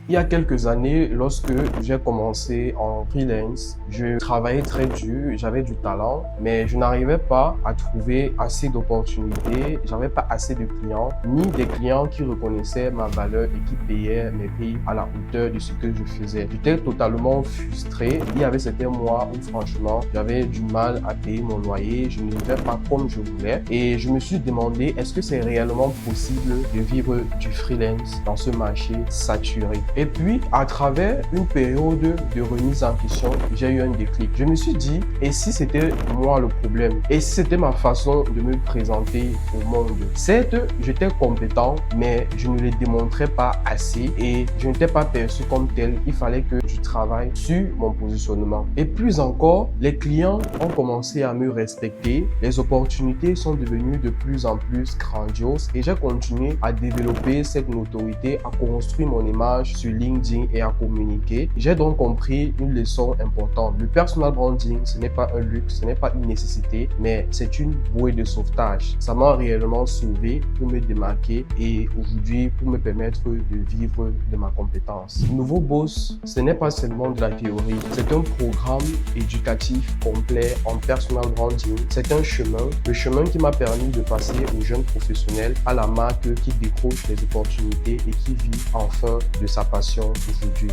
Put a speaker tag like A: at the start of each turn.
A: Il y a quelques années, lorsque j'ai commencé en freelance, je travaillais très dur, j'avais du talent, mais je n'arrivais pas à trouver assez d'opportunités, j'avais pas assez de clients, ni des clients qui reconnaissaient ma valeur et qui payaient mes prix à la hauteur de ce que je faisais. J'étais totalement frustré. Il y avait certains mois où franchement, j'avais du mal à payer mon loyer, je ne vivais pas comme je voulais et je me suis demandé est-ce que c'est réellement possible de vivre du freelance dans ce marché saturé. Et puis, à travers une période de remise en question, j'ai eu un déclic. Je me suis dit, et si c'était moi le problème? Et si c'était ma façon de me présenter au monde? Certes, j'étais compétent, mais je ne le démontrais pas assez et je n'étais pas perçu comme tel. Il fallait que je travaille sur mon positionnement. Et plus encore, les clients ont commencé à me respecter. Les opportunités sont devenues de plus en plus grandioses et j'ai continué à développer cette notoriété, à construire mon image sur LinkedIn et à communiquer. J'ai donc compris une leçon importante. Le personal branding, ce n'est pas un luxe, ce n'est pas une nécessité, mais c'est une bouée de sauvetage. Ça m'a réellement sauvé pour me démarquer et aujourd'hui pour me permettre de vivre de ma compétence. Nouveau Boss, ce n'est pas seulement de la théorie, c'est un programme éducatif complet en personal branding. C'est un chemin, le chemin qui m'a permis de passer aux jeunes professionnels à la marque qui décroche les opportunités et qui vit enfin de sa passion aujourd'hui.